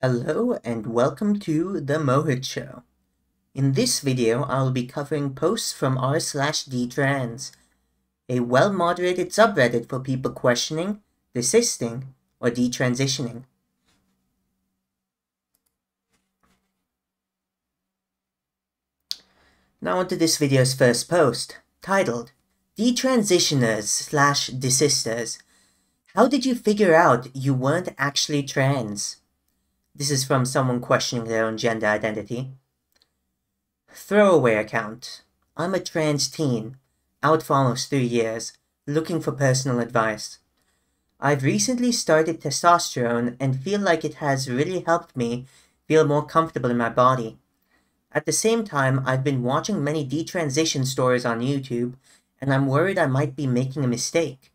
Hello and welcome to The Mohit Show. In this video, I'll be covering posts from r/detrans, a well-moderated subreddit for people questioning, desisting, or detransitioning. Now onto this video's first post, titled, Detransitioners/desisters. How did you figure out you weren't actually trans? This is from someone questioning their own gender identity. Throwaway account. I'm a trans teen, out for almost 3 years, looking for personal advice. I've recently started testosterone and feel like it has really helped me feel more comfortable in my body. At the same time, I've been watching many detransition stories on YouTube, and I'm worried I might be making a mistake.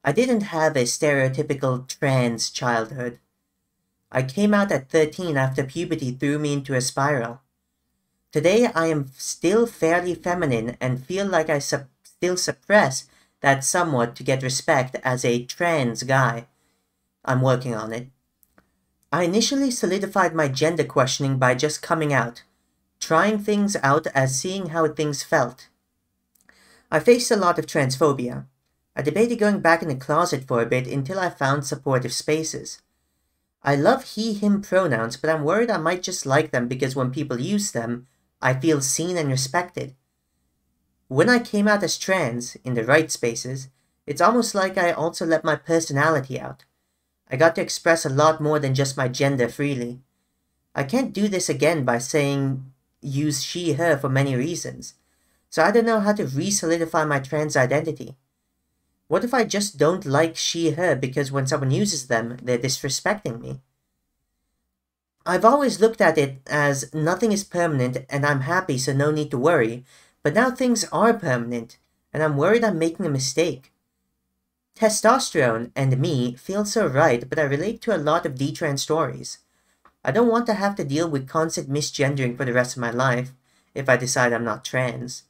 I didn't have a stereotypical trans childhood. I came out at 13 after puberty threw me into a spiral. Today I am still fairly feminine and feel like I still suppress that somewhat to get respect as a trans guy. I'm working on it. I initially solidified my gender questioning by just coming out, trying things out as seeing how things felt. I faced a lot of transphobia. I debated going back in the closet for a bit until I found supportive spaces. I love he/him pronouns, but I'm worried I might just like them because when people use them, I feel seen and respected. When I came out as trans, in the right spaces, it's almost like I also let my personality out. I got to express a lot more than just my gender freely. I can't do this again by saying use she/her for many reasons, so I don't know how to re-solidify my trans identity. What if I just don't like she/her because when someone uses them, they're disrespecting me? I've always looked at it as nothing is permanent and I'm happy so no need to worry, but now things are permanent and I'm worried I'm making a mistake. Testosterone and me feel so right, but I relate to a lot of detrans stories. I don't want to have to deal with constant misgendering for the rest of my life if I decide I'm not trans.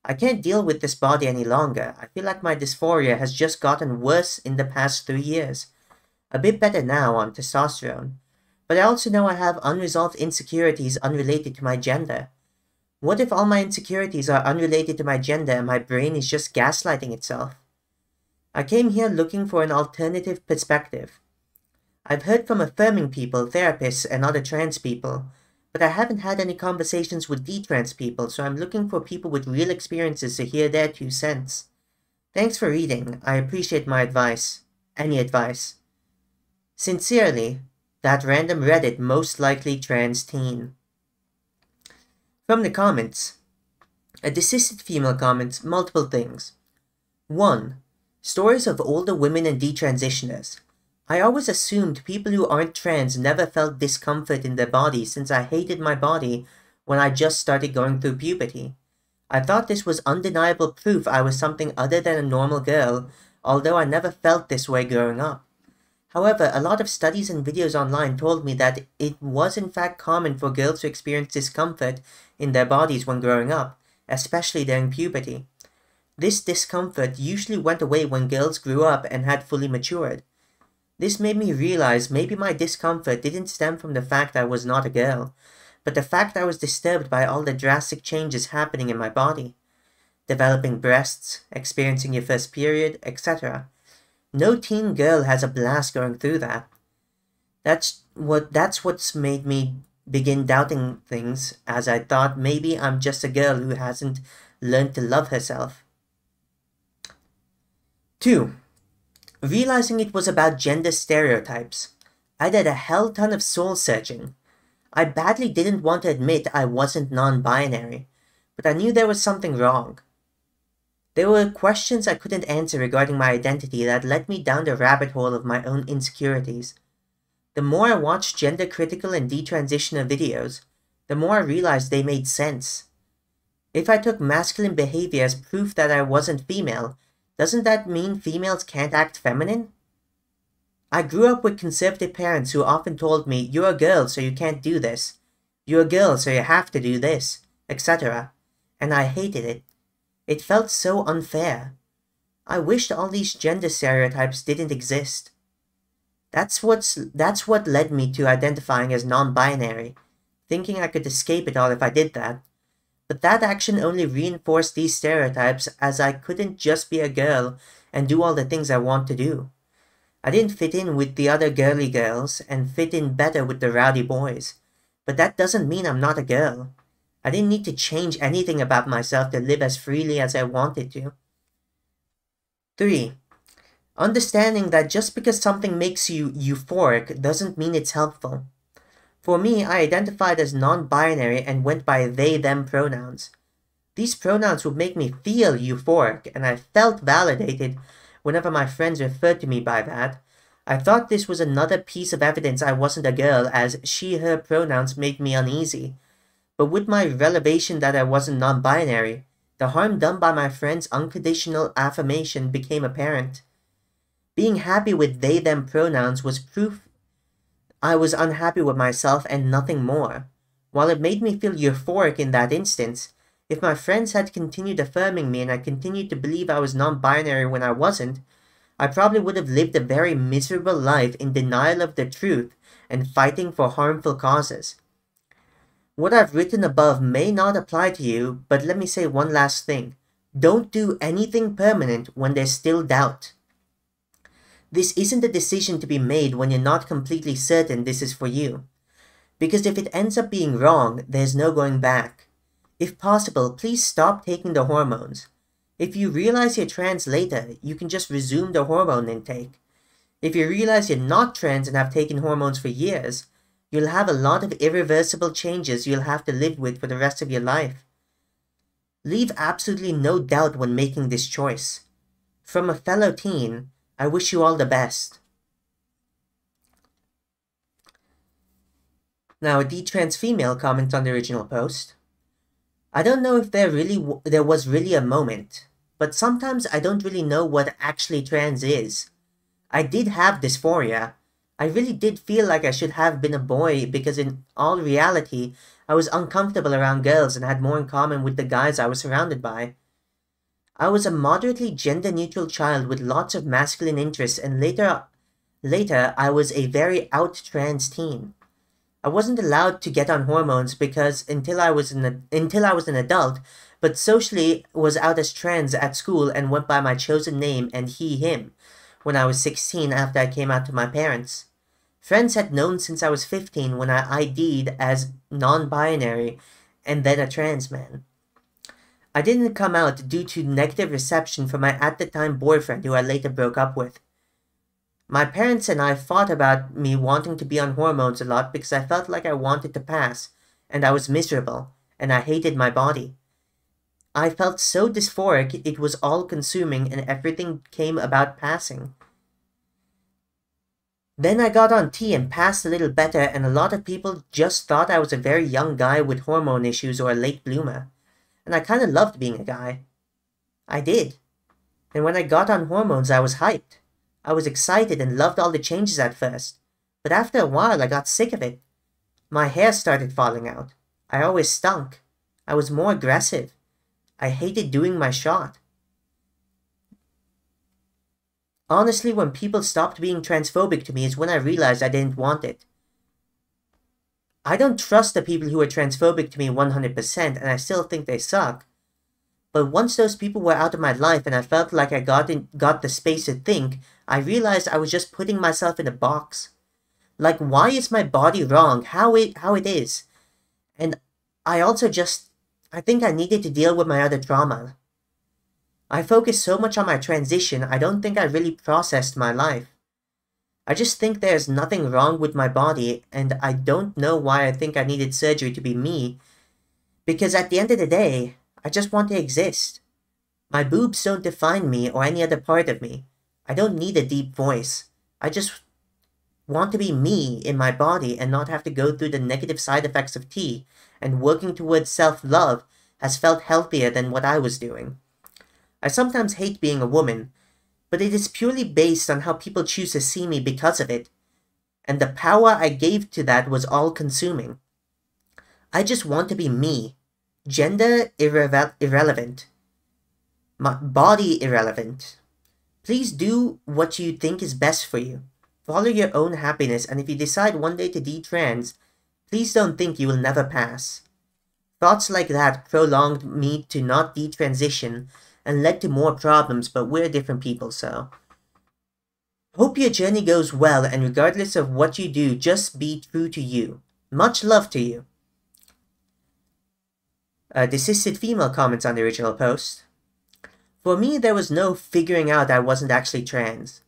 I can't deal with this body any longer. I feel like my dysphoria has just gotten worse in the past 3 years. A bit better now on testosterone. But I also know I have unresolved insecurities unrelated to my gender. What if all my insecurities are unrelated to my gender and my brain is just gaslighting itself? I came here looking for an alternative perspective. I've heard from affirming people, therapists, and other trans people, but I haven't had any conversations with detrans people, so I'm looking for people with real experiences to hear their 2 cents. Thanks for reading. I appreciate my advice. Any advice. Sincerely, that random Reddit most likely trans teen. From the comments. A desisted female comments multiple things. 1. Stories of older women and detransitioners. I always assumed people who aren't trans never felt discomfort in their bodies since I hated my body when I just started going through puberty. I thought this was undeniable proof I was something other than a normal girl, although I never felt this way growing up. However, a lot of studies and videos online told me that it was in fact common for girls to experience discomfort in their bodies when growing up, especially during puberty. This discomfort usually went away when girls grew up and had fully matured. This made me realize maybe my discomfort didn't stem from the fact I was not a girl, but the fact I was disturbed by all the drastic changes happening in my body. Developing breasts, experiencing your first period, etc. No teen girl has a blast going through that. That's what's made me begin doubting things, as I thought maybe I'm just a girl who hasn't learned to love herself. 2. Realizing it was about gender stereotypes. I did a hell ton of soul searching. I badly didn't want to admit I wasn't non-binary, but I knew there was something wrong. There were questions I couldn't answer regarding my identity that led me down the rabbit hole of my own insecurities. The more I watched gender-critical and detransitioner videos, the more I realized they made sense. If I took masculine behavior as proof that I wasn't female, doesn't that mean females can't act feminine? I grew up with conservative parents who often told me, "You're a girl, so you can't do this. You're a girl, so you have to do this," etc. And I hated it. It felt so unfair. I wished all these gender stereotypes didn't exist. That's what led me to identifying as non-binary, thinking I could escape it all if I did that. But that action only reinforced these stereotypes, as I couldn't just be a girl and do all the things I want to do. I didn't fit in with the other girly girls and fit in better with the rowdy boys. But that doesn't mean I'm not a girl. I didn't need to change anything about myself to live as freely as I wanted to. 3. Understanding that just because something makes you euphoric doesn't mean it's helpful. For me, I identified as non-binary and went by they-them pronouns. These pronouns would make me feel euphoric, and I felt validated whenever my friends referred to me by that. I thought this was another piece of evidence I wasn't a girl, as she-her pronouns made me uneasy. But with my revelation that I wasn't non-binary, the harm done by my friends' unconditional affirmation became apparent. Being happy with they-them pronouns was proof I was unhappy with myself and nothing more. While it made me feel euphoric in that instance, if my friends had continued affirming me and I continued to believe I was non-binary when I wasn't, I probably would have lived a very miserable life in denial of the truth and fighting for harmful causes. What I've written above may not apply to you, but let me say one last thing. Don't do anything permanent when there's still doubt. This isn't a decision to be made when you're not completely certain this is for you. Because if it ends up being wrong, there's no going back. If possible, please stop taking the hormones. If you realize you're trans later, you can just resume the hormone intake. If you realize you're not trans and have taken hormones for years, you'll have a lot of irreversible changes you'll have to live with for the rest of your life. Leave absolutely no doubt when making this choice. From a fellow teen, I wish you all the best. Now, a detrans female comments on the original post. I don't know if there was really a moment, but sometimes I don't really know what actually trans is. I did have dysphoria. I really did feel like I should have been a boy because in all reality, I was uncomfortable around girls and had more in common with the guys I was surrounded by. I was a moderately gender-neutral child with lots of masculine interests, and later I was a very out-trans teen. I wasn't allowed to get on hormones because until I was an adult, but socially was out as trans at school and went by my chosen name and he/him when I was 16 after I came out to my parents. Friends had known since I was 15 when I ID'd as non-binary and then a trans man. I didn't come out due to negative reception from my at-the-time boyfriend who I later broke up with. My parents and I fought about me wanting to be on hormones a lot because I felt like I wanted to pass, and I was miserable, and I hated my body. I felt so dysphoric it was all-consuming and everything came about passing. Then I got on T and passed a little better, and a lot of people just thought I was a very young guy with hormone issues or a late bloomer. And I kinda loved being a guy. I did. And when I got on hormones, I was hyped. I was excited and loved all the changes at first. But after a while, I got sick of it. My hair started falling out. I always stunk. I was more aggressive. I hated doing my shot. Honestly, when people stopped being transphobic to me is when I realized I didn't want it. I don't trust the people who are transphobic to me 100%, and I still think they suck. But once those people were out of my life and I felt like I got the space to think, I realized I was just putting myself in a box. Like, why is my body wrong? How it is? And I think I needed to deal with my other trauma. I focused so much on my transition, I don't think I really processed my life. I just think there's nothing wrong with my body, and I don't know why I think I needed surgery to be me, because at the end of the day, I just want to exist. My boobs don't define me or any other part of me. I don't need a deep voice. I just want to be me in my body and not have to go through the negative side effects of T, and working towards self-love has felt healthier than what I was doing. I sometimes hate being a woman, but it is purely based on how people choose to see me because of it, and the power I gave to that was all-consuming. I just want to be me. Gender irrelevant. My body irrelevant. Please do what you think is best for you. Follow your own happiness, and if you decide one day to detrans, please don't think you will never pass. Thoughts like that prolonged me to not detransition and led to more problems, but we're different people, so. Hope your journey goes well, and regardless of what you do, just be true to you. Much love to you. Desisted female comments on the original post. For me, there was no figuring out I wasn't actually trans.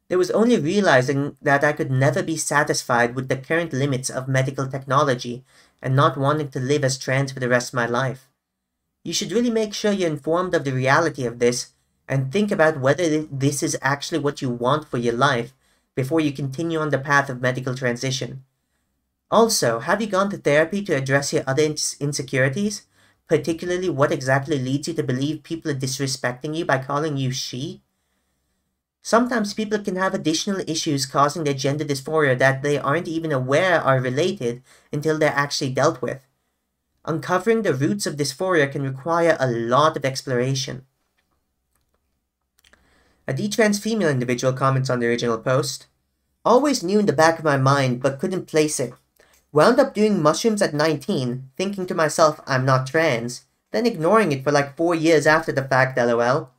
There was only realizing that I could never be satisfied with the current limits of medical technology and not wanting to live as trans for the rest of my life. You should really make sure you're informed of the reality of this and think about whether this is actually what you want for your life before you continue on the path of medical transition. Also, have you gone to therapy to address your other insecurities? Particularly, what exactly leads you to believe people are disrespecting you by calling you she? Sometimes people can have additional issues causing their gender dysphoria that they aren't even aware are related until they're actually dealt with. Uncovering the roots of dysphoria can require a lot of exploration. A detrans female individual comments on the original post. Always knew in the back of my mind but couldn't place it. Wound up doing mushrooms at 19, thinking to myself I'm not trans, then ignoring it for like 4 years after the fact, lol.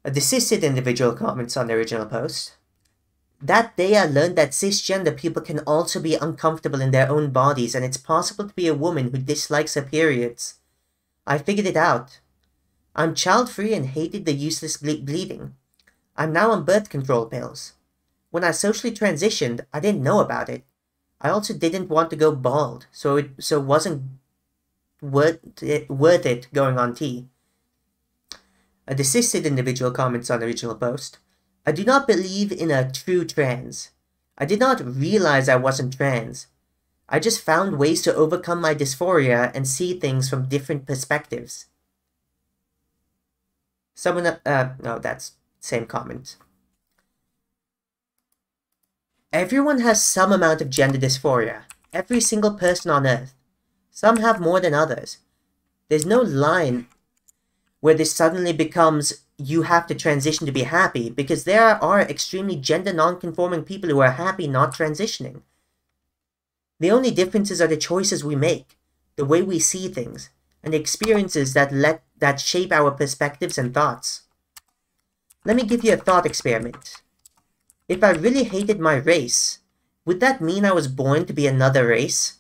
A desisted individual comments on the original post. That day I learned that cisgender people can also be uncomfortable in their own bodies and it's possible to be a woman who dislikes her periods. I figured it out. I'm child-free and hated the useless bleeding. I'm now on birth control pills. When I socially transitioned, I didn't know about it. I also didn't want to go bald, so it wasn't worth it going on T. A desisted individual comments on the original post. I do not believe in a true trans. I did not realize I wasn't trans. I just found ways to overcome my dysphoria and see things from different perspectives. No, that's same comment. Everyone has some amount of gender dysphoria. Every single person on Earth. Some have more than others. There's no line where this suddenly becomes you have to transition to be happy, because there are extremely gender non-conforming people who are happy not transitioning. The only differences are the choices we make, the way we see things, and the experiences that shape our perspectives and thoughts. Let me give you a thought experiment. If I really hated my race, would that mean I was born to be another race?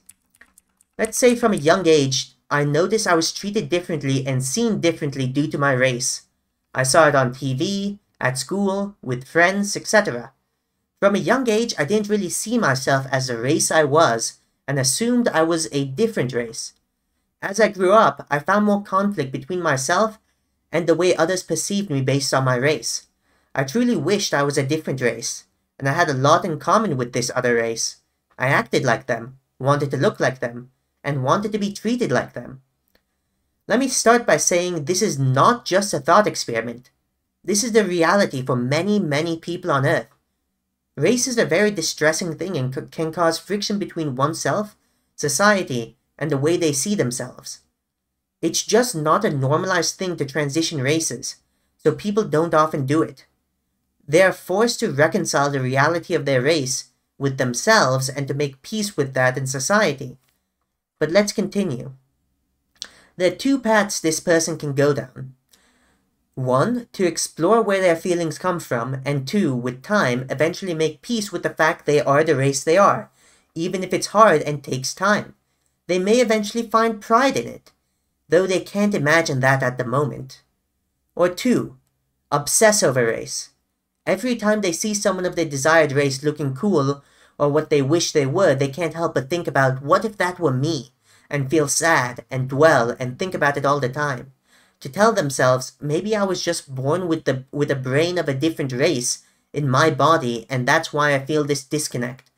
Let's say from a young age, I noticed I was treated differently and seen differently due to my race. I saw it on TV, at school, with friends, etc. From a young age, I didn't really see myself as the race I was, and assumed I was a different race. As I grew up, I found more conflict between myself and the way others perceived me based on my race. I truly wished I was a different race, and I had a lot in common with this other race. I acted like them, wanted to look like them, and wanted to be treated like them. Let me start by saying this is not just a thought experiment. This is the reality for many, many people on Earth. Race is a very distressing thing and can cause friction between oneself, society, and the way they see themselves. It's just not a normalized thing to transition races, so people don't often do it. They are forced to reconcile the reality of their race with themselves and to make peace with that in society. But let's continue. There are 2 paths this person can go down. 1, to explore where their feelings come from, and 2, with time, eventually make peace with the fact they are the race they are, even if it's hard and takes time. They may eventually find pride in it, though they can't imagine that at the moment. Or 2, obsess over race. Every time they see someone of their desired race looking cool, or what they wish they were, they can't help but think about, what if that were me? And feel sad, and dwell, and think about it all the time. To tell themselves, maybe I was just born with a brain of a different race in my body, and that's why I feel this disconnect.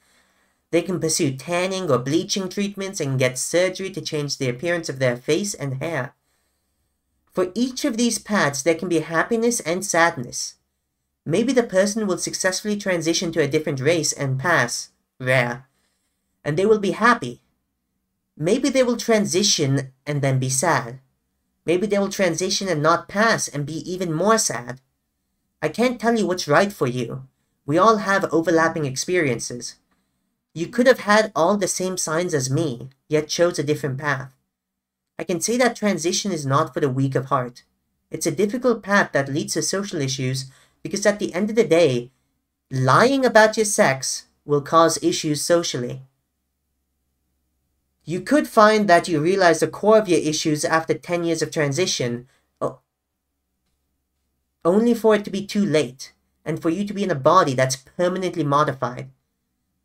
They can pursue tanning or bleaching treatments and get surgery to change the appearance of their face and hair. For each of these paths, there can be happiness and sadness. Maybe the person will successfully transition to a different race and pass, rare, and they will be happy. Maybe they will transition and then be sad. Maybe they will transition and not pass and be even more sad. I can't tell you what's right for you, We all have overlapping experiences. You could have had all the same signs as me, yet chose a different path. I can say that transition is not for the weak of heart. It's a difficult path that leads to social issues because at the end of the day, lying about your sex will cause issues socially. You could find that you realize the core of your issues after 10 years of transition, only for it to be too late, and for you to be in a body that's permanently modified.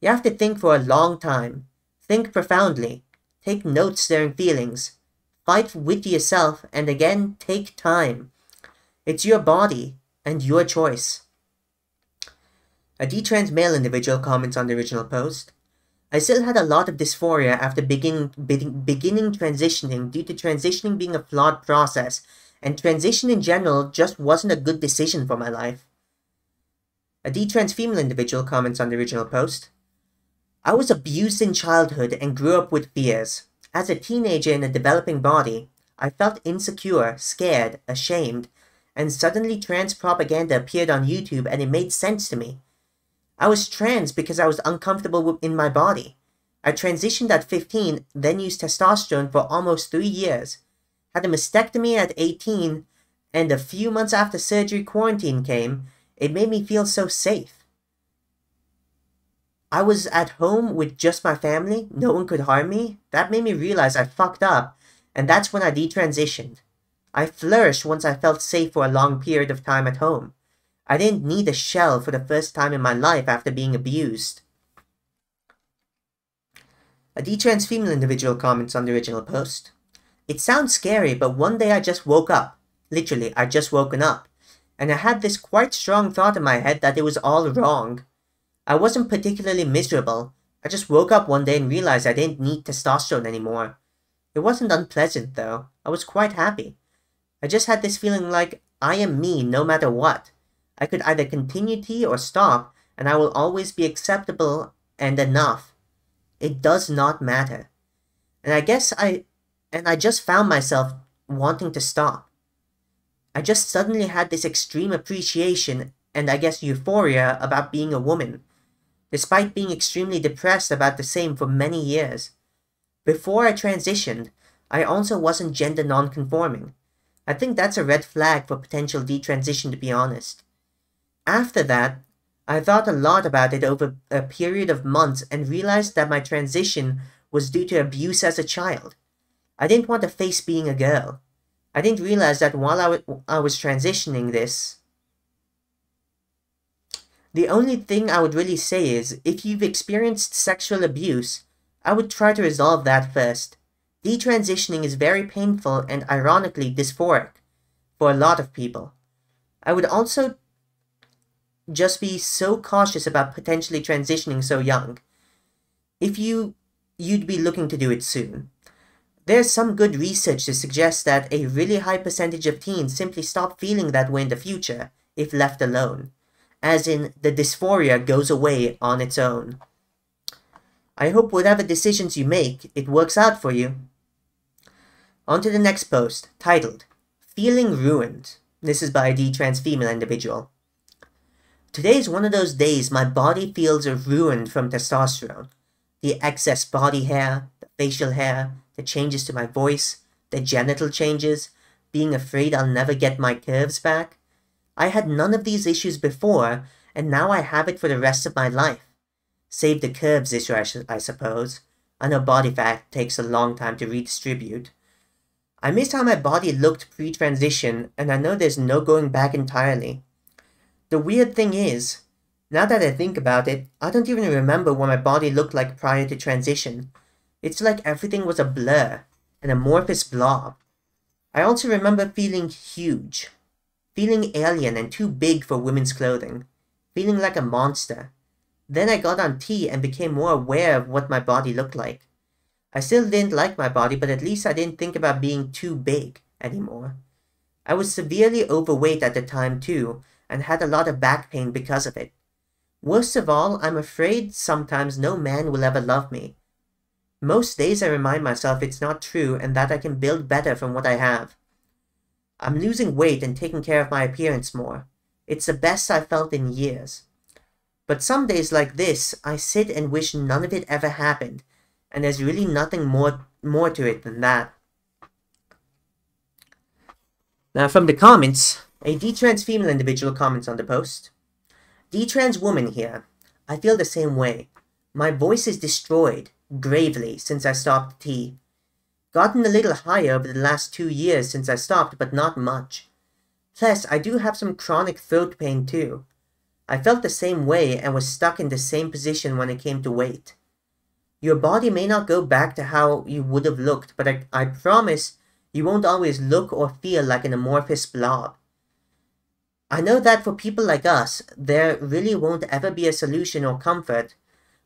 You have to think for a long time, think profoundly, take notes during feelings, fight with yourself, and again, take time. It's your body, and your choice. A detrans male individual comments on the original post. I still had a lot of dysphoria after beginning transitioning due to transitioning being a flawed process, and transition in general just wasn't a good decision for my life. A detrans female individual comments on the original post. I was abused in childhood and grew up with fears. As a teenager in a developing body, I felt insecure, scared, ashamed, and suddenly trans propaganda appeared on YouTube and it made sense to me. I was trans because I was uncomfortable in my body. I transitioned at 15, then used testosterone for almost 3 years. Had a mastectomy at 18, and a few months after surgery quarantine came, it made me feel so safe. I was at home with just my family, no one could harm me. That made me realize I fucked up, and that's when I detransitioned. I flourished once I felt safe for a long period of time at home. I didn't need a shell for the first time in my life after being abused. A detrans female individual comments on the original post. It sounds scary, but one day I just woke up. Literally, I just woken up. And I had this quite strong thought in my head that it was all wrong. I wasn't particularly miserable. I just woke up one day and realized I didn't need testosterone anymore. It wasn't unpleasant, though. I was quite happy. I just had this feeling like I am me no matter what. I could either continue to or stop, and I will always be acceptable and enough. It does not matter. And I just found myself wanting to stop. I just suddenly had this extreme appreciation and I guess euphoria about being a woman, despite being extremely depressed about the same for many years. Before I transitioned, I also wasn't gender non-conforming. I think that's a red flag for potential detransition, to be honest. After that, I thought a lot about it over a period of months and realized that my transition was due to abuse as a child. I didn't want to face being a girl. I didn't realize that while I was transitioning this. The only thing I would really say is, if you've experienced sexual abuse, I would try to resolve that first. Detransitioning is very painful and ironically dysphoric for a lot of people. I would also just be so cautious about potentially transitioning so young. If you'd be looking to do it soon. There's some good research to suggest that a really high percentage of teens simply stop feeling that way in the future if left alone, as in the dysphoria goes away on its own. I hope whatever decisions you make, it works out for you. On to the next post, titled, Feeling Ruined. This is by a detrans female individual. Today is one of those days my body feels ruined from testosterone. The excess body hair, the facial hair, the changes to my voice, the genital changes, being afraid I'll never get my curves back. I had none of these issues before, and now I have it for the rest of my life. Save the curves issue, I suppose. I know body fat takes a long time to redistribute. I miss how my body looked pre-transition, and I know there's no going back entirely. The weird thing is, now that I think about it, I don't even remember what my body looked like prior to transition. It's like everything was a blur, an amorphous blob. I also remember feeling huge, feeling alien and too big for women's clothing, feeling like a monster. Then I got on T and became more aware of what my body looked like. I still didn't like my body, but at least I didn't think about being too big anymore. I was severely overweight at the time too, and had a lot of back pain because of it. Worst of all, I'm afraid sometimes no man will ever love me. Most days I remind myself it's not true and that I can build better from what I have. I'm losing weight and taking care of my appearance more. It's the best I've felt in years. But some days like this, I sit and wish none of it ever happened, and there's really nothing more to it than that. Now from the comments, a detrans female individual comments on the post. Detrans woman here. I feel the same way. My voice is destroyed, gravely, since I stopped tea. Gotten a little higher over the last 2 years since I stopped, but not much. Plus, I do have some chronic throat pain too. I felt the same way and was stuck in the same position when it came to weight. Your body may not go back to how you would have looked, but I promise you won't always look or feel like an amorphous blob. I know that for people like us, there really won't ever be a solution or comfort,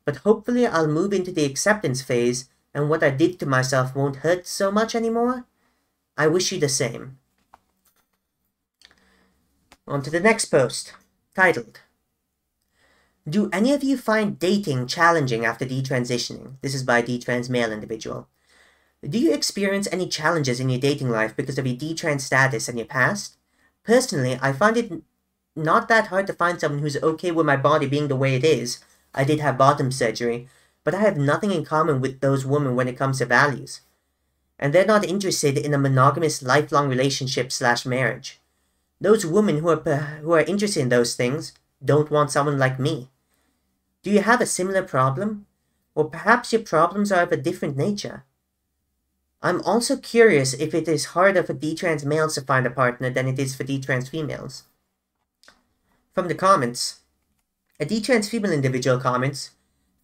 but hopefully I'll move into the acceptance phase and what I did to myself won't hurt so much anymore. I wish you the same. On to the next post, titled, Do any of you find dating challenging after detransitioning? This is by a detrans male individual. Do you experience any challenges in your dating life because of your detrans status and your past? Personally, I find it not that hard to find someone who's okay with my body being the way it is. I did have bottom surgery, but I have nothing in common with those women when it comes to values. And they're not interested in a monogamous lifelong relationship / marriage. Those women who are interested in those things don't want someone like me. Do you have a similar problem? Or perhaps your problems are of a different nature? I'm also curious if it is harder for detrans males to find a partner than it is for detrans females. From the comments, a detrans female individual comments,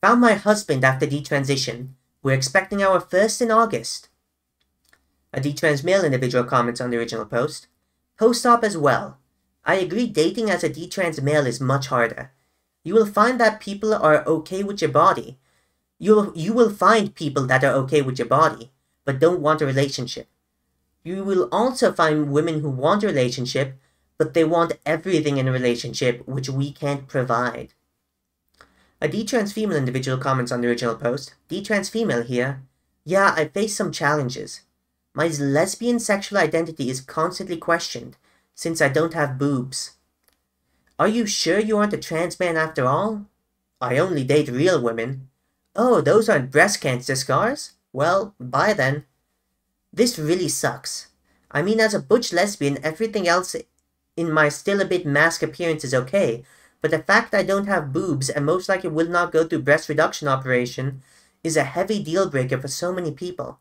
Found my husband after detransition. We're expecting our first in August. A detrans male individual comments on the original post. Post-op as well. I agree dating as a detrans male is much harder. You will find that people are okay with your body. You will find people that are okay with your body, but don't want a relationship. You will also find women who want a relationship, but they want everything in a relationship which we can't provide. A detrans female individual comments on the original post. Detrans female here. Yeah, I face some challenges. My lesbian sexual identity is constantly questioned, since I don't have boobs. Are you sure you aren't a trans man after all? I only date real women. Oh, those aren't breast cancer scars? Well, bye then. This really sucks. I mean, as a butch lesbian, everything else in my still a bit mask appearance is okay, but the fact I don't have boobs and most likely will not go through breast reduction operation is a heavy deal breaker for so many people.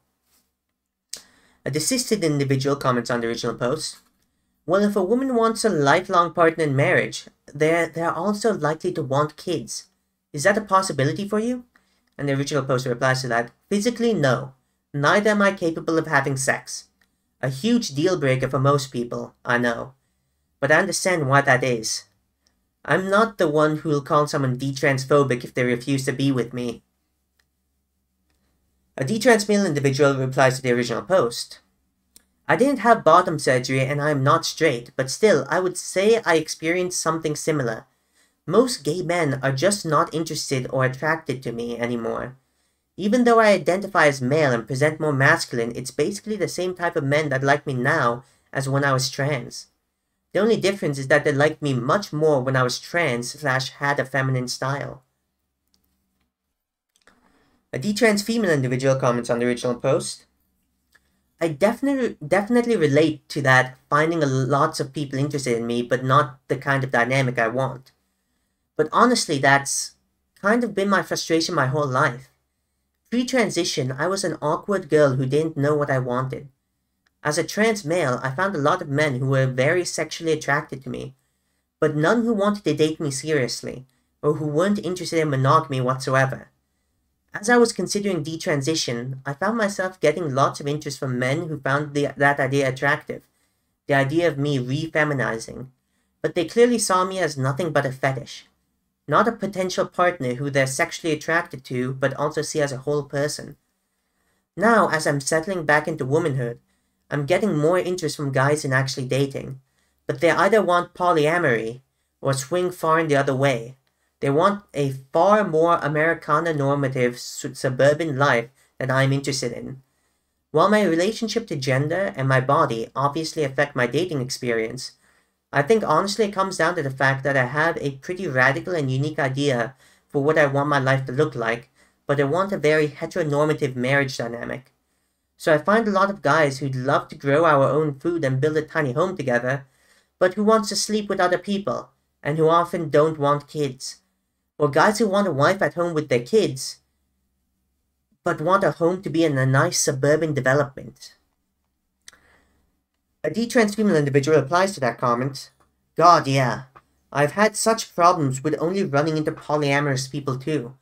A desisted individual comments on the original post. Well, if a woman wants a lifelong partner in marriage, they're also likely to want kids. Is that a possibility for you? And the original post replies to that, physically, no. Neither am I capable of having sex. A huge deal breaker for most people, I know. But I understand why that is. I'm not the one who'll call someone detransphobic if they refuse to be with me. A detrans male individual replies to the original post. I didn't have bottom surgery and I am not straight, but still, I would say I experienced something similar. Most gay men are just not interested or attracted to me anymore. Even though I identify as male and present more masculine, it's basically the same type of men that like me now as when I was trans. The only difference is that they liked me much more when I was trans / had a feminine style. A detrans female individual comments on the original post. I definitely relate to that, finding lots of people interested in me, but not the kind of dynamic I want. But honestly, that's kind of been my frustration my whole life. Pre-transition, I was an awkward girl who didn't know what I wanted. As a trans male, I found a lot of men who were very sexually attracted to me, but none who wanted to date me seriously, or who weren't interested in monogamy whatsoever. As I was considering detransition, I found myself getting lots of interest from men who found that idea attractive, the idea of me re-feminizing, but they clearly saw me as nothing but a fetish. Not a potential partner who they're sexually attracted to, but also see as a whole person. Now, as I'm settling back into womanhood, I'm getting more interest from guys in actually dating, but they either want polyamory or swing far in the other way. They want a far more Americana normative suburban life than I'm interested in. While my relationship to gender and my body obviously affect my dating experience, I think honestly it comes down to the fact that I have a pretty radical and unique idea for what I want my life to look like, but I want a very heteronormative marriage dynamic. So I find a lot of guys who'd love to grow our own food and build a tiny home together, but who wants to sleep with other people, and who often don't want kids. Or guys who want a wife at home with their kids, but want a home to be in a nice suburban development. A detrans female individual replies to that comment, God, yeah. I've had such problems with only running into polyamorous people too.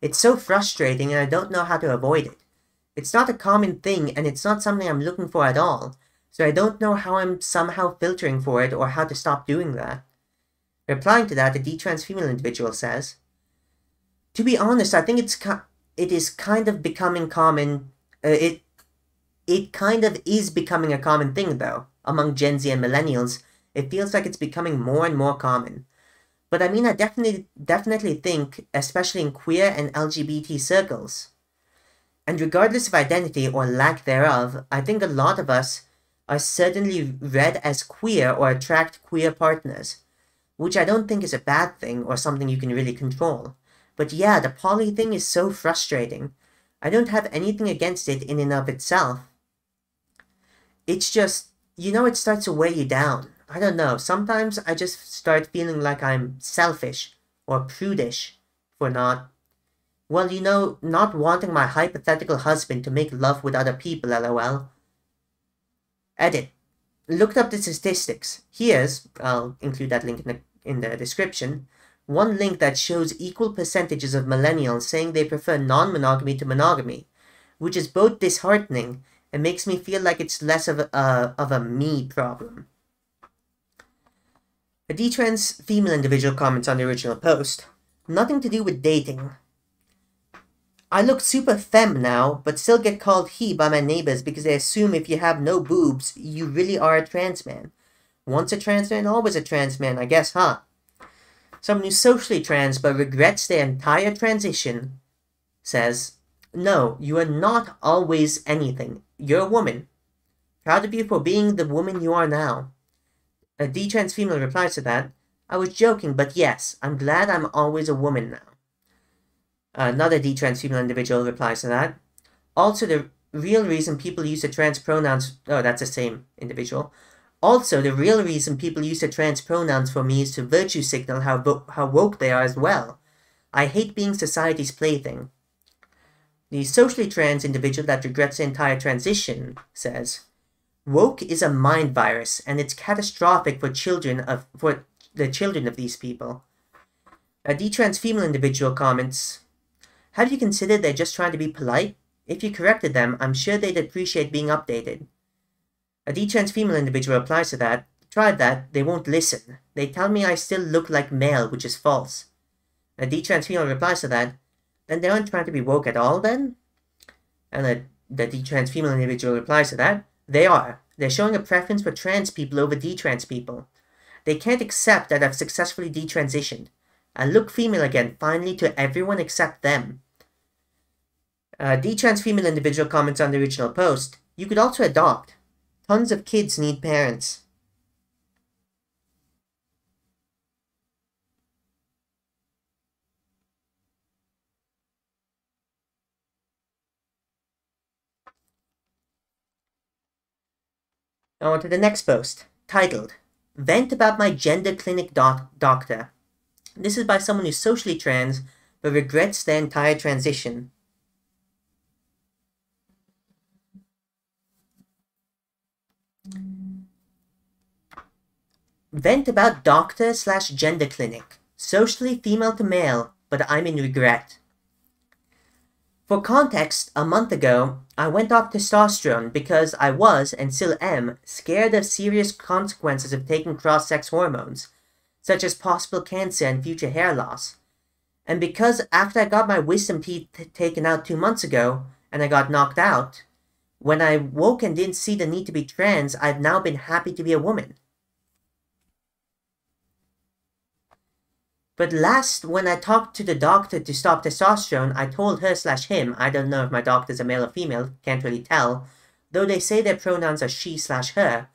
It's so frustrating and I don't know how to avoid it. It's not a common thing and it's not something I'm looking for at all, so I don't know how I'm somehow filtering for it or how to stop doing that. Replying to that, the detrans female individual says, to be honest, I think it is kind of becoming common. It kind of is becoming a common thing, though. Among Gen Z and millennials, it feels like it's becoming more and more common. But I mean, I definitely think, especially in queer and LGBT circles. And regardless of identity or lack thereof, I think a lot of us are certainly read as queer or attract queer partners, which I don't think is a bad thing or something you can really control. But yeah, the poly thing is so frustrating. I don't have anything against it in and of itself. It's just, it starts to weigh you down. I don't know, sometimes I just start feeling like I'm selfish or prudish for not wanting my hypothetical husband to make love with other people, lol. Edit. Looked up the statistics. Here's, I'll include that link in the description, one link that shows equal percentages of millennials saying they prefer non-monogamy to monogamy, which is both disheartening and makes me feel like it's less of a me problem. A detrans female individual comments on the original post, nothing to do with dating. I look super femme now, but still get called he by my neighbors because they assume if you have no boobs, you really are a trans man. Once a trans man, always a trans man, I guess, huh? Someone who's socially trans but regrets their entire transition says, no, you are not always anything. You're a woman. Proud of you for being the woman you are now. A detrans female replies to that, I was joking, but yes, I'm glad I'm always a woman now. Another detrans female individual replies to that. Also, the real reason people use the trans pronouns... Oh, that's the same individual. Also, the real reason people use the trans pronouns for me is to virtue signal how woke they are as well. I hate being society's plaything. The socially trans individual that regrets the entire transition says, woke is a mind virus, and it's catastrophic for the children of these people. A detrans female individual comments, have you considered they're just trying to be polite? If you corrected them, I'm sure they'd appreciate being updated. A detrans female individual replies to that, tried that, they won't listen. They tell me I still look like male, which is false. A detrans female replies to that, then they aren't trying to be woke at all then? And the detrans female individual replies to that, they are. They're showing a preference for trans people over detrans people. They can't accept that I've successfully detransitioned. I look female again, finally, to everyone except them. Detrans female individual comments on the original post, you could also adopt. Tons of kids need parents. Now on to the next post, titled, Vent about my gender clinic doctor. This is by someone who's socially trans, but regrets their entire transition. Vent about doctor/gender clinic. Socially female to male, but I'm in regret. For context, a month ago, I went off testosterone because I was, and still am, scared of serious consequences of taking cross-sex hormones, such as possible cancer and future hair loss. And because after I got my wisdom teeth taken out 2 months ago, and I got knocked out, when I woke and didn't see the need to be trans, I've now been happy to be a woman. But last, when I talked to the doctor to stop testosterone, I told her/him, I don't know if my doctor's a male or female, can't really tell, though they say their pronouns are she/her,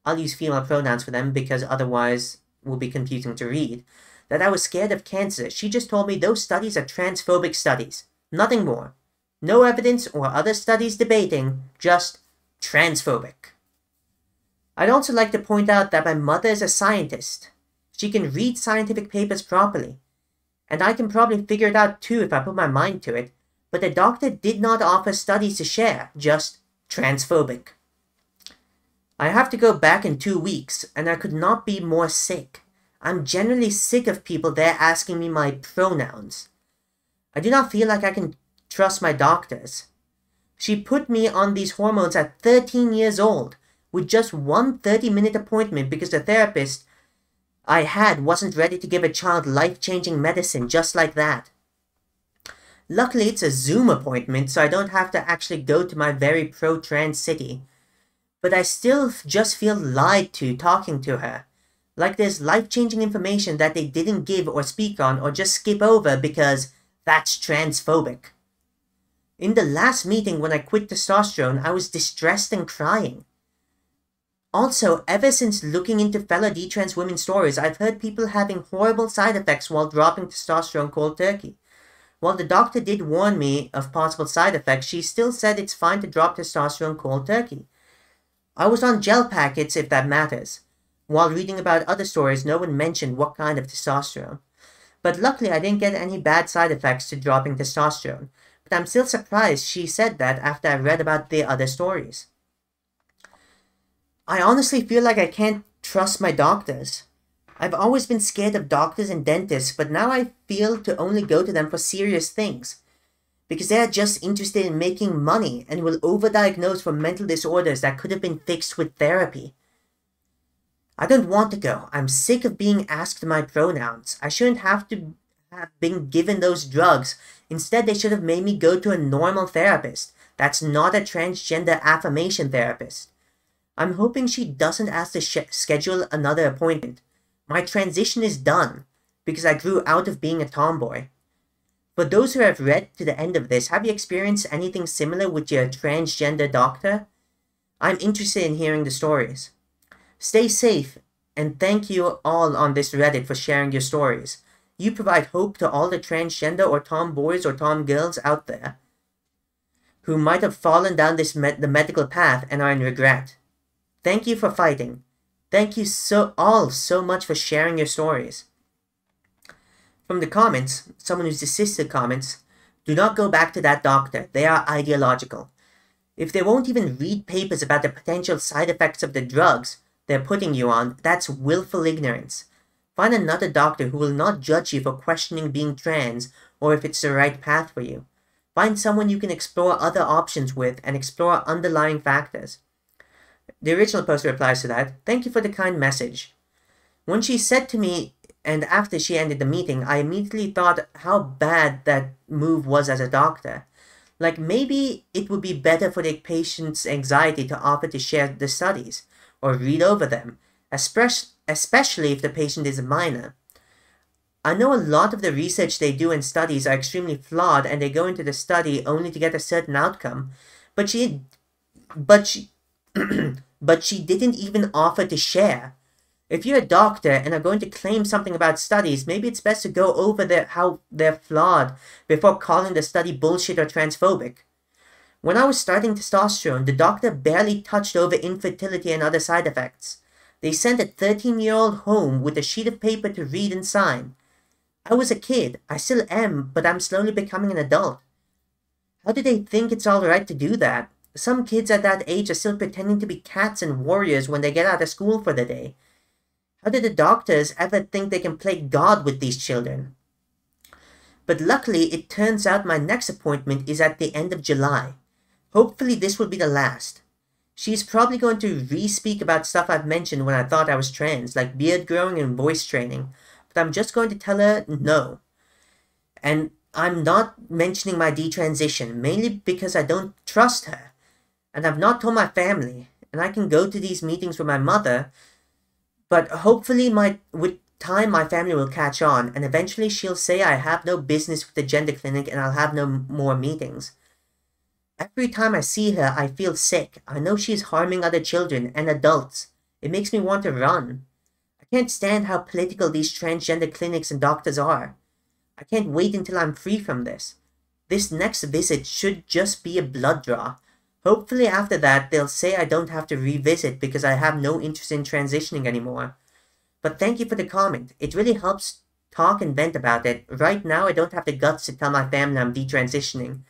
I'll use female pronouns for them because otherwise it will be confusing to read, that I was scared of cancer. She just told me those studies are transphobic studies. Nothing more. No evidence or other studies debating, just transphobic. I'd also like to point out that my mother is a scientist. She can read scientific papers properly. And I can probably figure it out too if I put my mind to it, but the doctor did not offer studies to share, just transphobic. I have to go back in 2 weeks, and I could not be more sick. I'm generally sick of people there asking me my pronouns. I do not feel like I can trust my doctors. She put me on these hormones at 13 years old, with just one 30-minute appointment because the therapist I had wasn't ready to give a child life-changing medicine just like that. Luckily, it's a Zoom appointment, so I don't have to actually go to my very pro-trans city. But I still just feel lied to talking to her. Like there's life-changing information that they didn't give or speak on or just skip over because that's transphobic. In the last meeting when I quit testosterone, I was distressed and crying. Also, ever since looking into fellow detrans women's stories, I've heard people having horrible side effects while dropping testosterone cold turkey. While the doctor did warn me of possible side effects, she still said it's fine to drop testosterone cold turkey. I was on gel packets if that matters. While reading about other stories, no one mentioned what kind of testosterone. But luckily I didn't get any bad side effects to dropping testosterone. But I'm still surprised she said that after I read about the other stories. I honestly feel like I can't trust my doctors. I've always been scared of doctors and dentists, but now I feel to only go to them for serious things. Because they are just interested in making money and will overdiagnose for mental disorders that could have been fixed with therapy. I don't want to go. I'm sick of being asked my pronouns. I shouldn't have to have been given those drugs. Instead, they should have made me go to a normal therapist. That's not a transgender affirmation therapist. I'm hoping she doesn't ask to schedule another appointment. My transition is done, because I grew out of being a tomboy. For those who have read to the end of this, have you experienced anything similar with your transgender doctor? I'm interested in hearing the stories. Stay safe, and thank you all on this Reddit for sharing your stories. You provide hope to all the transgender or tomboys or tomgirls out there who might have fallen down the medical path and are in regret. Thank you for fighting. Thank you all so much for sharing your stories. From the comments, someone who's desisted comments, do not go back to that doctor. They are ideological. If they won't even read papers about the potential side effects of the drugs they're putting you on, that's willful ignorance. Find another doctor who will not judge you for questioning being trans or if it's the right path for you. Find someone you can explore other options with and explore underlying factors. The original post replies to that, thank you for the kind message. When she said to me, and after she ended the meeting, I immediately thought how bad that move was as a doctor. Like maybe it would be better for the patient's anxiety to offer to share the studies, or read over them, especially if the patient is a minor. I know a lot of the research they do in studies are extremely flawed and they go into the study only to get a certain outcome, but she didn't even offer to share. If you're a doctor and are going to claim something about studies, maybe it's best to go over how they're flawed before calling the study bullshit or transphobic. When I was starting testosterone, the doctor barely touched over infertility and other side effects. They sent a 13-year-old home with a sheet of paper to read and sign. I was a kid. I still am, but I'm slowly becoming an adult. How do they think it's alright to do that? Some kids at that age are still pretending to be cats and warriors when they get out of school for the day. How did the doctors ever think they can play God with these children? But luckily, it turns out my next appointment is at the end of July. Hopefully this will be the last. She's probably going to re-speak about stuff I've mentioned when I thought I was trans, like beard growing and voice training, but I'm just going to tell her no. And I'm not mentioning my detransition, mainly because I don't trust her. And I've not told my family, and I can go to these meetings with my mother, but hopefully with time my family will catch on, and eventually she'll say I have no business with the gender clinic and I'll have no more meetings. Every time I see her, I feel sick. I know she's harming other children and adults. It makes me want to run. I can't stand how political these transgender clinics and doctors are. I can't wait until I'm free from this. This next visit should just be a blood draw. Hopefully after that they'll say I don't have to revisit because I have no interest in transitioning anymore. But thank you for the comment. It really helps talk and vent about it. Right now I don't have the guts to tell my family I'm detransitioning.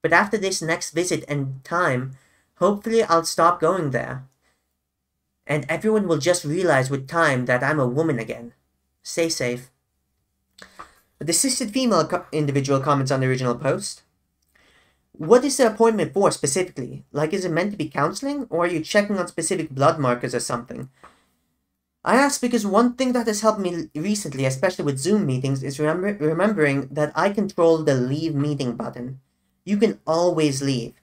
But after this next visit and time, hopefully I'll stop going there. And everyone will just realize with time that I'm a woman again. Stay safe. A desisted female individual comments on the original post. What is the appointment for specifically? Like, is it meant to be counseling, or are you checking on specific blood markers or something? I ask because one thing that has helped me recently, especially with Zoom meetings, is remembering that I control the leave meeting button. You can always leave.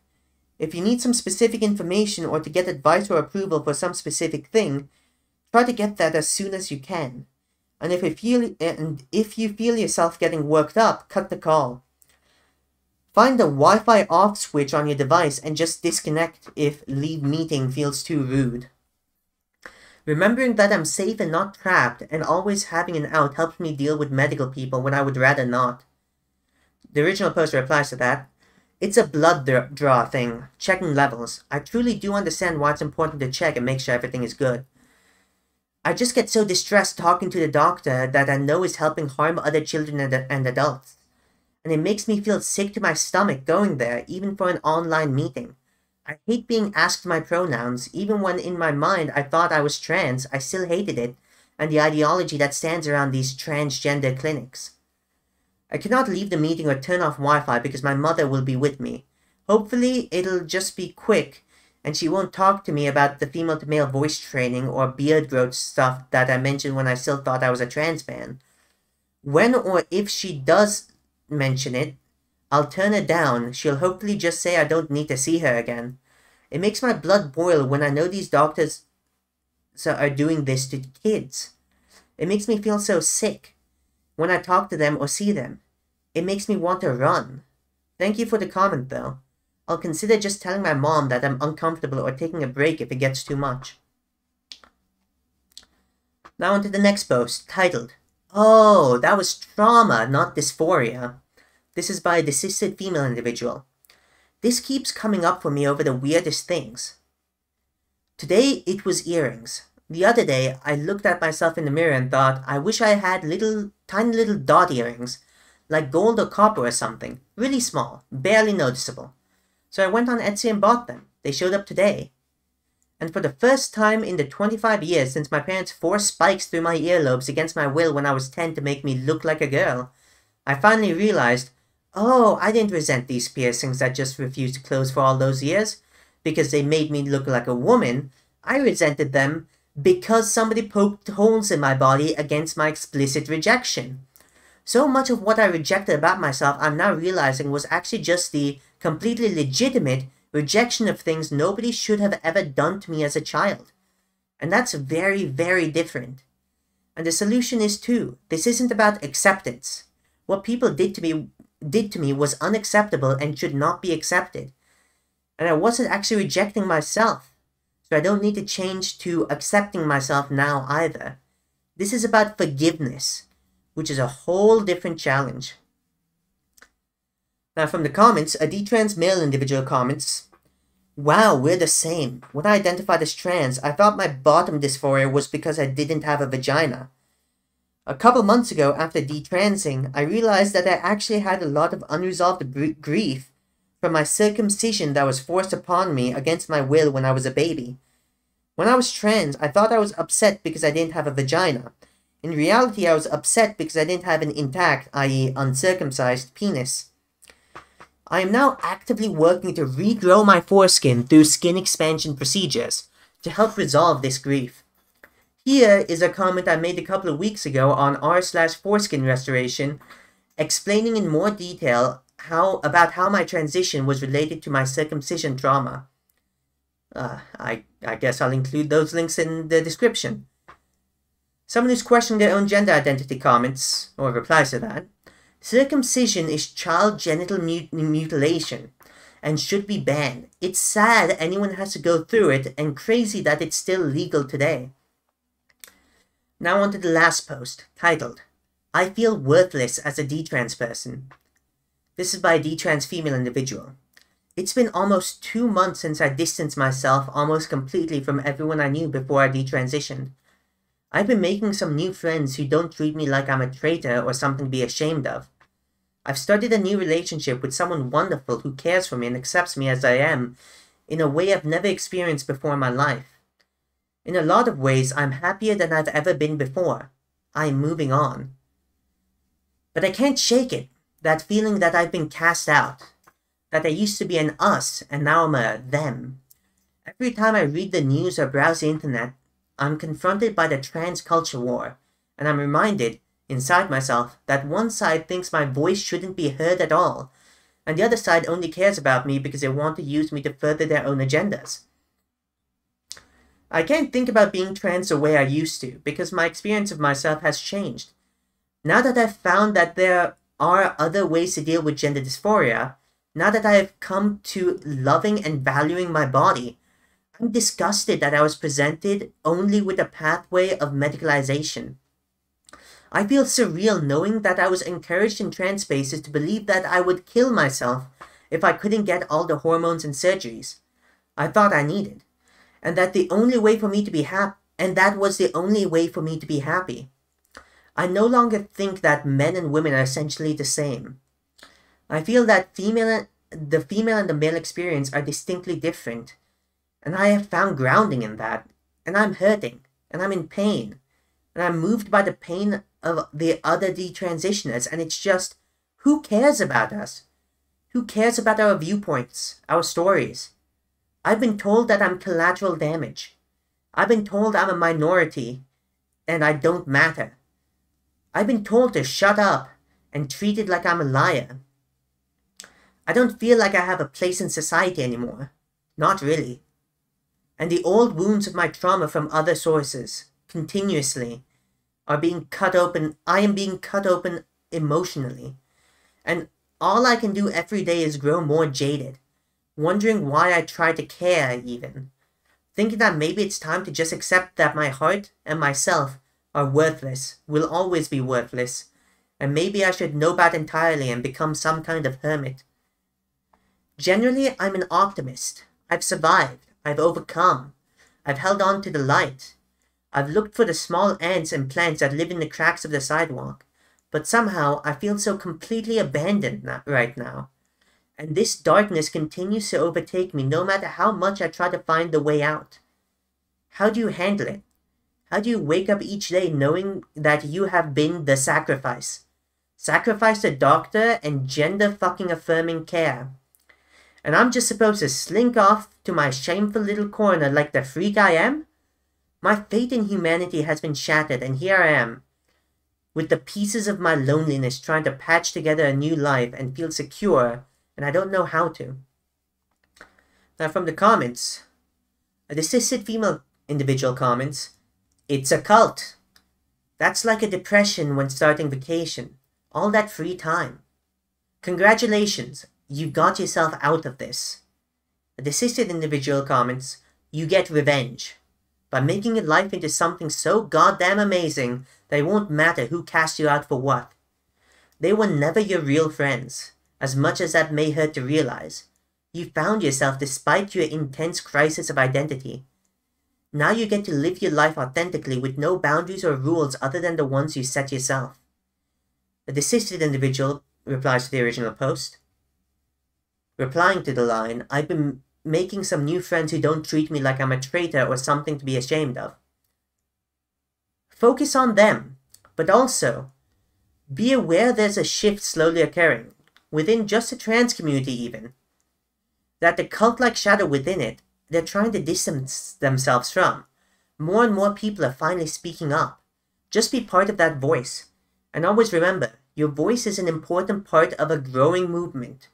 If you need some specific information or to get advice or approval for some specific thing, try to get that as soon as you can. And if you feel yourself getting worked up, cut the call. Find the Wi-Fi off switch on your device and just disconnect if leave meeting feels too rude. Remembering that I'm safe and not trapped, and always having an out helps me deal with medical people when I would rather not. The original post replies to that. It's a blood draw thing, checking levels. I truly do understand why it's important to check and make sure everything is good. I just get so distressed talking to the doctor that I know is helping harm other children and adults. And it makes me feel sick to my stomach going there, even for an online meeting. I hate being asked my pronouns, even when in my mind I thought I was trans, I still hated it, and the ideology that stands around these transgender clinics. I cannot leave the meeting or turn off Wi-Fi because my mother will be with me. Hopefully it'll just be quick, and she won't talk to me about the female-to-male voice training or beard growth stuff that I mentioned when I still thought I was a trans man. When or if she does mention it, I'll turn her down. She'll hopefully just say I don't need to see her again. It makes my blood boil when I know these doctors are doing this to kids. It makes me feel so sick when I talk to them or see them. It makes me want to run. Thank you for the comment though. I'll consider just telling my mom that I'm uncomfortable or taking a break if it gets too much. Now on to the next post, titled, Oh, that was trauma, not dysphoria. This is by a desisted female individual. This keeps coming up for me over the weirdest things. Today it was earrings. The other day I looked at myself in the mirror and thought, I wish I had tiny little dot earrings, like gold or copper or something, really small, barely noticeable. So I went on Etsy and bought them. They showed up today. And for the first time in the 25 years since my parents forced spikes through my earlobes against my will when I was 10 to make me look like a girl, I finally realized, oh, I didn't resent these piercings that just refused to close for all those years, because they made me look like a woman. I resented them because somebody poked holes in my body against my explicit rejection. So much of what I rejected about myself I'm now realizing was actually just the completely legitimate rejection of things nobody should have ever done to me as a child. And that's very, very different. And the solution is too, this isn't about acceptance. What people did to me was unacceptable and should not be accepted. And I wasn't actually rejecting myself. So I don't need to change to accepting myself now either. This is about forgiveness, which is a whole different challenge. Now from the comments, a detrans male individual comments, Wow, we're the same. When I identified as trans, I thought my bottom dysphoria was because I didn't have a vagina. A couple months ago, after detransing, I realized that I actually had a lot of unresolved grief from my circumcision that was forced upon me against my will when I was a baby. When I was trans, I thought I was upset because I didn't have a vagina. In reality, I was upset because I didn't have an intact, i.e. uncircumcised, penis. I am now actively working to regrow my foreskin through skin expansion procedures to help resolve this grief. Here is a comment I made a couple of weeks ago on r/foreskin restoration, explaining in more detail about how my transition was related to my circumcision trauma. I guess I'll include those links in the description. Someone who's questioning their own gender identity comments, or replies to that, circumcision is child genital mutilation, and should be banned. It's sad anyone has to go through it, and crazy that it's still legal today. Now on to the last post, titled, I feel worthless as a detrans person. This is by a detrans female individual. It's been almost 2 months since I distanced myself almost completely from everyone I knew before I detransitioned. I've been making some new friends who don't treat me like I'm a traitor or something to be ashamed of. I've started a new relationship with someone wonderful who cares for me and accepts me as I am in a way I've never experienced before in my life. In a lot of ways, I'm happier than I've ever been before. I'm moving on. But I can't shake it, that feeling that I've been cast out. That I used to be an us, and now I'm a them. Every time I read the news or browse the internet, I'm confronted by the trans culture war, and I'm reminded, inside myself, that one side thinks my voice shouldn't be heard at all, and the other side only cares about me because they want to use me to further their own agendas. I can't think about being trans the way I used to, because my experience of myself has changed. Now that I've found that there are other ways to deal with gender dysphoria, now that I have come to loving and valuing my body, I'm disgusted that I was presented only with a pathway of medicalization. I feel surreal knowing that I was encouraged in trans spaces to believe that I would kill myself if I couldn't get all the hormones and surgeries I thought I needed, and that the only way for me to be was the only way for me to be happy. I no longer think that men and women are essentially the same. I feel that the female and the male experience are distinctly different, and I have found grounding in that, and I'm hurting, and I'm in pain, and I'm moved by the pain of the other detransitioners, and it's just, who cares about us? Who cares about our viewpoints, our stories? I've been told that I'm collateral damage. I've been told I'm a minority, and I don't matter. I've been told to shut up and treated like I'm a liar. I don't feel like I have a place in society anymore. Not really. And the old wounds of my trauma from other sources, continuously, are being cut open. I am being cut open emotionally. And all I can do every day is grow more jaded, wondering why I try to care even. Thinking that maybe it's time to just accept that my heart and myself are worthless, will always be worthless, and maybe I should know that entirely and become some kind of hermit. Generally, I'm an optimist. I've survived. I've overcome. I've held on to the light. I've looked for the small ants and plants that live in the cracks of the sidewalk. But somehow, I feel so completely abandoned right now. And this darkness continues to overtake me no matter how much I try to find the way out. How do you handle it? How do you wake up each day knowing that you have been the sacrifice? Sacrifice to doctor and gender fucking affirming care. And I'm just supposed to slink off to my shameful little corner like the freak I am? My faith in humanity has been shattered, and here I am, with the pieces of my loneliness trying to patch together a new life and feel secure, and I don't know how to. Now from the comments, a desisted female individual comments, it's a cult. That's like a depression when starting vacation. All that free time. Congratulations. You got yourself out of this. A desisted individual comments, you get revenge. By making your life into something so goddamn amazing that it won't matter who cast you out for what. They were never your real friends, as much as that may hurt to realize. You found yourself despite your intense crisis of identity. Now you get to live your life authentically with no boundaries or rules other than the ones you set yourself. A desisted individual replies to the original post. Replying to the line, I've been making some new friends who don't treat me like I'm a traitor or something to be ashamed of. Focus on them, but also be aware there's a shift slowly occurring, within just the trans community even, that the cult-like shadow within it, they're trying to distance themselves from. More and more people are finally speaking up. Just be part of that voice. And always remember, your voice is an important part of a growing movement.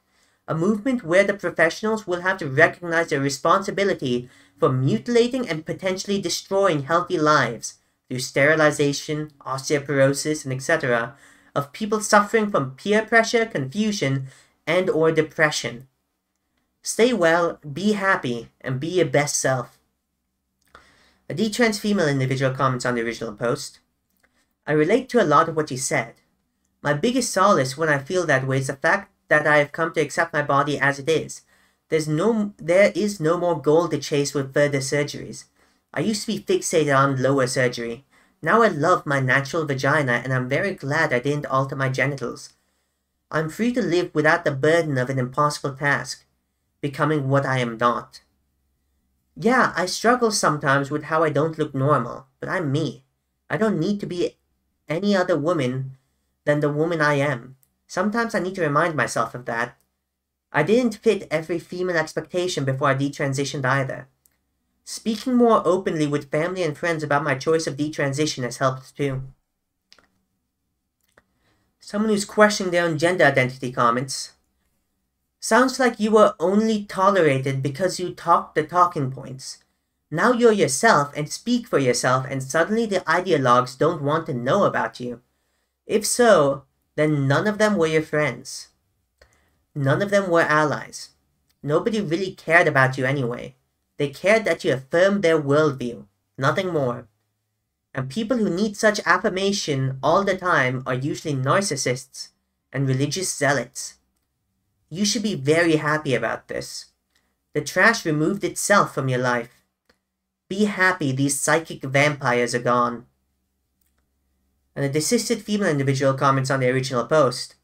A movement where the professionals will have to recognize their responsibility for mutilating and potentially destroying healthy lives through sterilization, osteoporosis, and etc. of people suffering from peer pressure, confusion, and or depression. Stay well, be happy, and be your best self. A detrans female individual comments on the original post. I relate to a lot of what you said. My biggest solace when I feel that way is the fact that I have come to accept my body as it is. There is no more goal to chase with further surgeries. I used to be fixated on lower surgery. Now I love my natural vagina and I'm very glad I didn't alter my genitals. I'm free to live without the burden of an impossible task, becoming what I am not. Yeah, I struggle sometimes with how I don't look normal, but I'm me. I don't need to be any other woman than the woman I am. Sometimes I need to remind myself of that. I didn't fit every female expectation before I detransitioned either. Speaking more openly with family and friends about my choice of detransition has helped too. Someone who's questioning their own gender identity comments. Sounds like you were only tolerated because you talked the talking points. Now you're yourself and speak for yourself and suddenly the ideologues don't want to know about you. If so, then none of them were your friends. None of them were allies. Nobody really cared about you anyway. They cared that you affirmed their worldview, nothing more. And people who need such affirmation all the time are usually narcissists and religious zealots. You should be very happy about this. The trash removed itself from your life. Be happy these psychic vampires are gone. And a desisted female individual comments on the original post.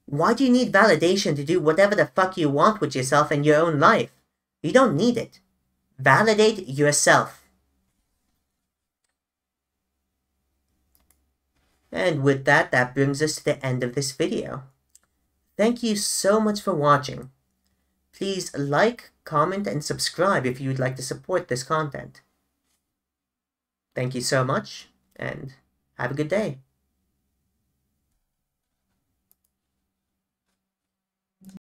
Why do you need validation to do whatever the fuck you want with yourself and your own life? You don't need it. Validate yourself. And with that, that brings us to the end of this video. Thank you so much for watching. Please like, comment, and subscribe if you would like to support this content. Thank you so much, and have a good day.